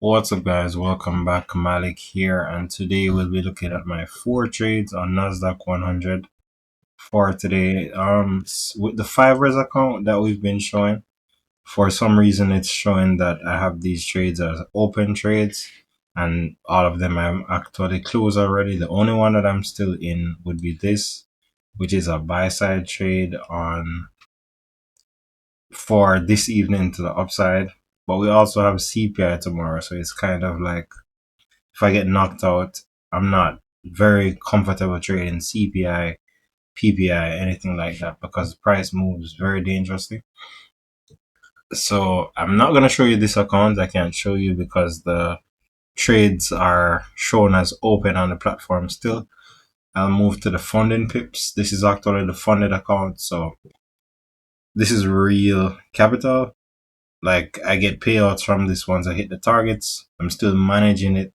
What's up, guys? Welcome back. Malik here, and today we'll be looking at my four trades on Nasdaq 100 for today. With the Fivers account that we've been showing, for some reason it's showing that I have these trades as open trades, and all of them I'm actually closed already. The only one that I'm still in would be this, which is a buy side trade on for this evening to the upside. But we also have CPI tomorrow, so it's kind of like if I get knocked out, I'm not very comfortable trading CPI, PPI, anything like that because the price moves very dangerously. So I'm not gonna show you this account. I can't show you because the trades are shown as open on the platform still. I'll move to the funding pips. This is actually the funded account, so this is real capital. Like I get payouts from this once I hit the targets. I'm still managing it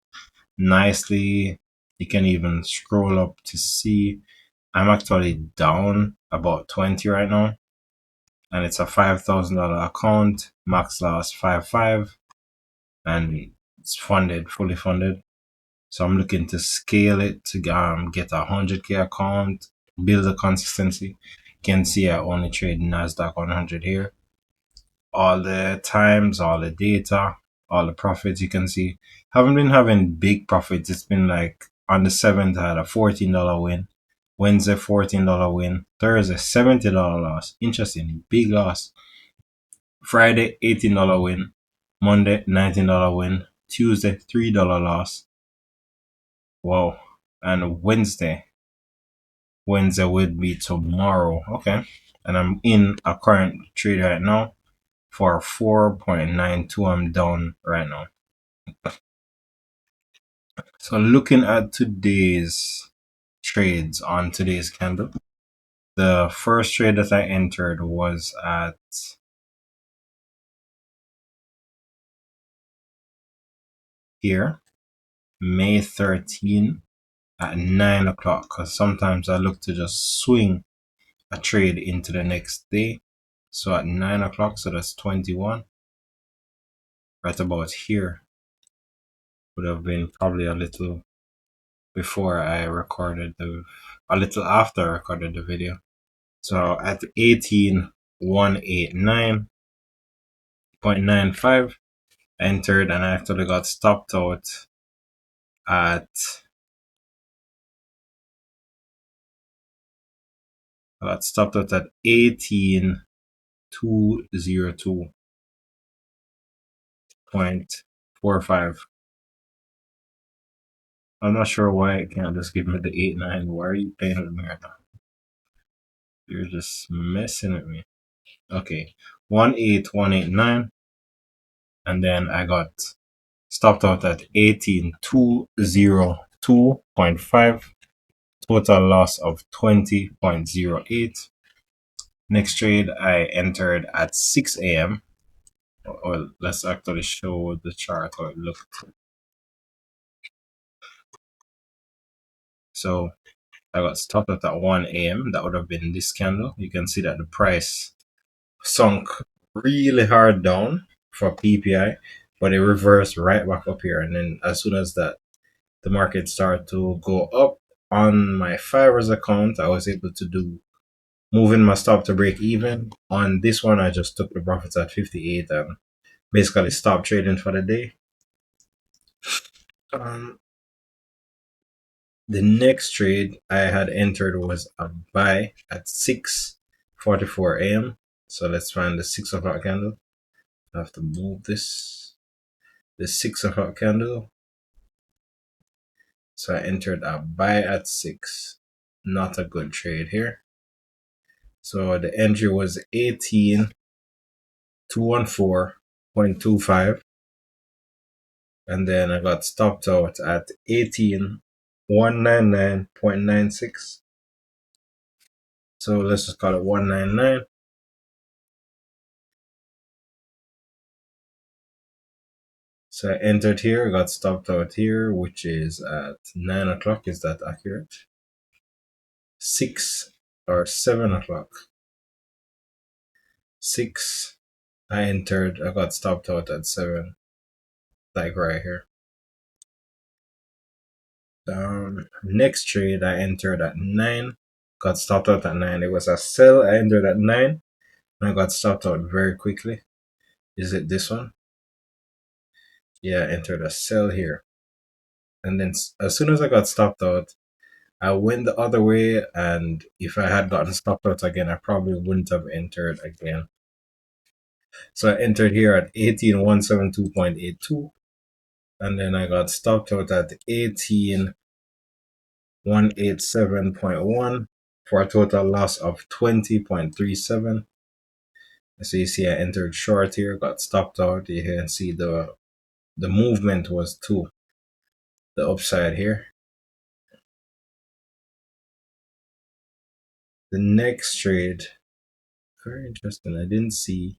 nicely. You can even scroll up to see I'm actually down about 20 right now, and it's a $5,000 account. Max loss 5.5, and it's funded, fully funded. So I'm looking to scale it to get a 100K account, build a consistency. You can see I only trade Nasdaq 100 here. All the times, all the data, all the profits you can see. Haven't been having big profits. It's been like on the 7th I had a $14 win. Wednesday $14 win. Thursday $70 loss. Interesting, big loss. Friday $18 win. Monday $19 win. Tuesday $3 loss. Wow. And Wednesday would be tomorrow. Okay. And I'm in a current trade right now for 4.92. I'm down right now. So looking at today's trades on today's candle, the first trade that I entered was at here, May 13 at 9 o'clock, because sometimes I look to just swing a trade into the next day. So at 9 o'clock, so that's 21, right about here, would have been probably a little before I recorded a little after I recorded the video. So at 18,189.95, I entered and I actually got stopped out at I got stopped out at 18,202.45. I'm not sure why it can't just give me the 8.9. Why are you playing with me right now? You're just messing with me. Okay, 18189, and then I got stopped out at 18,202.5. Total loss of 20.08. Next trade I entered at 6 a.m. Well, let's actually show the chart how it looked. So I got stopped at 1 a.m. That would have been this candle. You can see that the price sunk really hard down for PPI, but it reversed right back up here. And then as soon as that the market started to go up on my Fivers account, I was able to do moving my stop to break even. On this one, I just took the profits at 58 and basically stopped trading for the day. Um, the next trade I had entered was a buy at 6:44 a.m. So let's find the 6 o'clock candle. I have to move this. The 6 o'clock candle. So I entered a buy at 6. Not a good trade here. So the entry was 18,214.25. And then I got stopped out at 18,199.96. So let's just call it 199. So I entered here, got stopped out here, which is at 9 o'clock. Is that accurate? 6 or 7 o'clock. 6. I got stopped out at 7. like right here. Next trade I entered at 9, got stopped out at 9. It was a sell. I entered at 9 and I got stopped out very quickly. Is it this one? Yeah, I entered a sell here. And then as soon as I got stopped out, I went the other way. And if I had gotten stopped out again, I probably wouldn't have entered again. So I entered here at 18172.82. And then I got stopped out at 18187.1 for a total loss of 20.37. So you see I entered short here, got stopped out. You can see the movement was to the upside here. The next trade, very interesting. I didn't see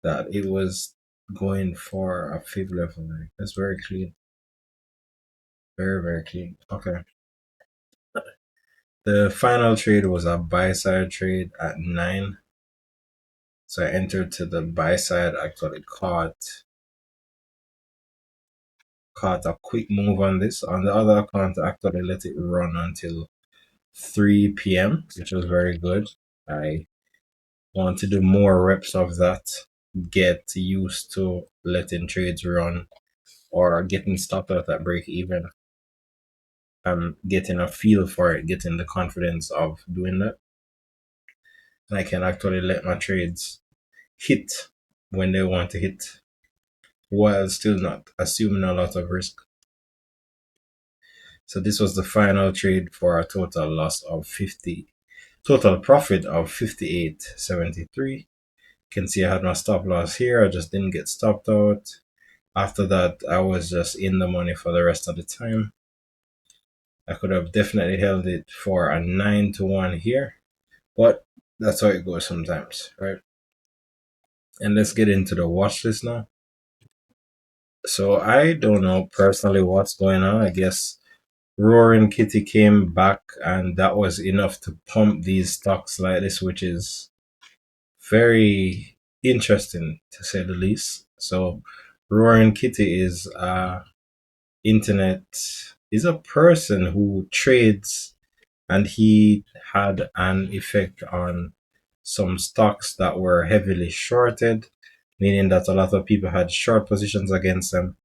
that it was going for a fib level. Like, that's very clean. Very, very clean. Okay. The final trade was a buy side trade at 9. So I entered to the buy side, actually caught a quick move on this. On the other account, I actually let it run until 3 p.m., which was very good. I want to do more reps of that, get used to letting trades run or getting stopped at break even. I'm getting a feel for it, getting the confidence of doing that. And I can actually let my trades hit when they want to hit while still not assuming a lot of risk. So this was the final trade for a total loss of 50, total profit of 58.73. You can see I had my stop loss here. I just didn't get stopped out. After that, I was just in the money for the rest of the time. I could have definitely held it for a 9-1 here, but that's how it goes sometimes, right? And let's get into the watch list now. So I don't know personally what's going on. I guess Roaring Kitty came back, and that was enough to pump these stocks like this, which is very interesting to say the least. So, Roaring Kitty is internet is a person who trades, and he had an effect on some stocks that were heavily shorted, meaning that a lot of people had short positions against them,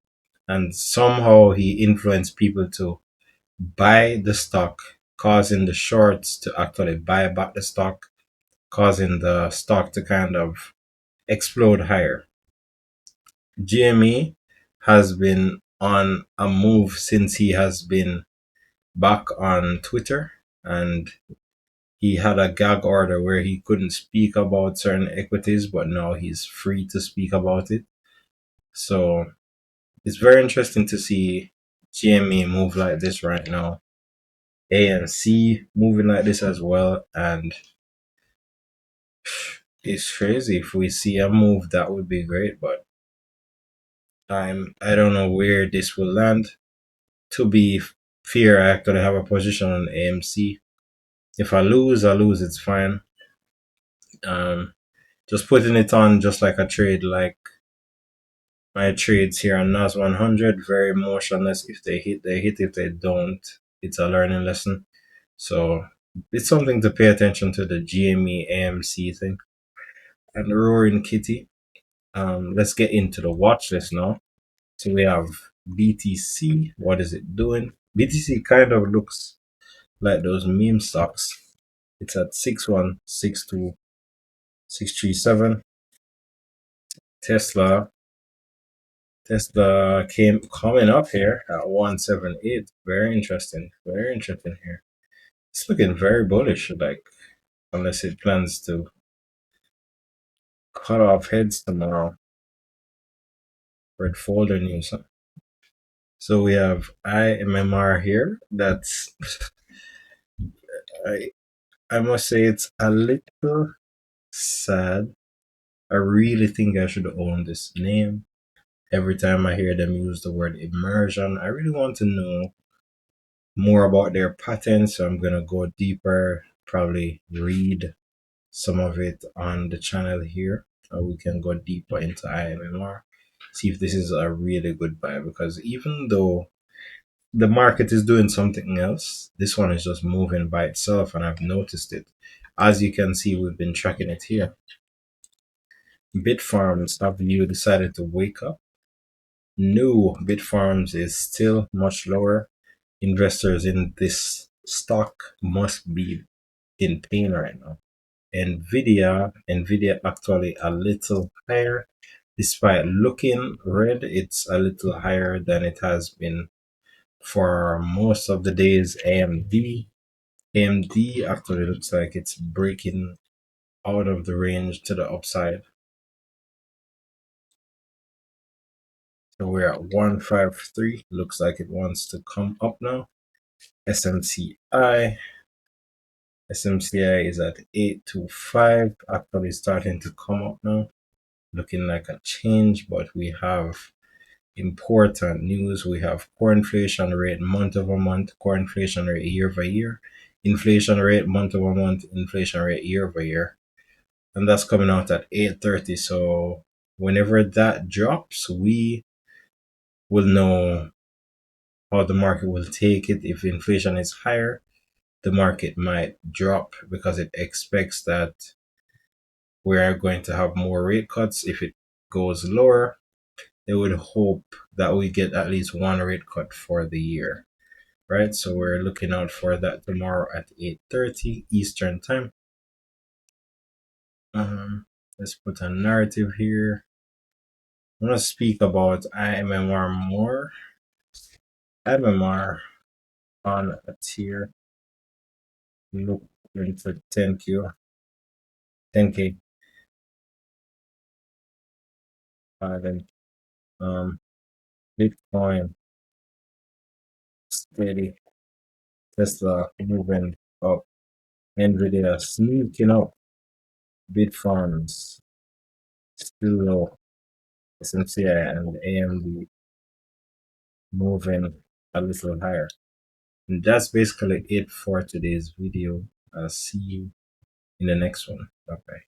and somehow he influenced people to buy the stock, causing the shorts to actually buy back the stock, causing the stock to kind of explode higher. GME has been on a move since he has been back on Twitter, and he had a gag order where he couldn't speak about certain equities, but now he's free to speak about it. So it's very interesting to see GME move like this right now. AMC moving like this as well, and it's crazy. If we see a move, that would be great, but I don't know where this will land. To be fair, I actually have a position on AMC. If I lose, I lose. It's fine. Um, just putting it on just like a trade, like my trades here on NAS 100, very motionless. If they hit, they hit. If they don't, it's a learning lesson. So it's something to pay attention to, the GME AMC thing and the Roaring Kitty. Let's get into the watch list now. So we have BTC. What is it doing? BTC kind of looks like those meme stocks. It's at 6162637. Tesla. Tesla came coming up here at 178. Very interesting. Very interesting here. It's looking very bullish, like unless it plans to cut off heads tomorrow. Red folder news. Huh? So we have IMMR here. That's I I must say it's a little sad. I really think I should own this name. Every time I hear them use the word immersion, I really want to know more about their patents. So I'm gonna go deeper, probably read some of it on the channel here. So we can go deeper into IMMR. See if this is a really good buy, because even though the market is doing something else, this one is just moving by itself, and I've noticed it. As you can see, we've been tracking it here. Bitfarms, have you decided to wake up? No, Bitfarms is still much lower. Investors in this stock must be in pain right now. Nvidia actually a little higher. Despite looking red, it's a little higher than it has been for most of the days. AMD actually looks like it's breaking out of the range to the upside. So we're at 153. Looks like it wants to come up now. SMCI. SMCI is at 825. Actually starting to come up now. Looking like a change, but we have important news. We have core inflation rate month over month, core inflation rate year over year, inflation rate month over month, inflation rate year over year. And that's coming out at 8:30. So whenever that drops, we will know how the market will take it. If inflation is higher, the market might drop because it expects that we are going to have more rate cuts. If it goes lower, they would hope that we get at least one rate cut for the year, right? So we're looking out for that tomorrow at 8:30 Eastern time. Let's put a narrative here. I'm going to speak about IMMR more. IMMR on a tier. Look into 10Q, 10K, then um, Bitcoin steady, Tesla moving up, Nvidia sneaking up, Bitfarms still low, SMCI and AMD moving a little higher. And that's basically it for today's video. I'll see you in the next one. Bye bye.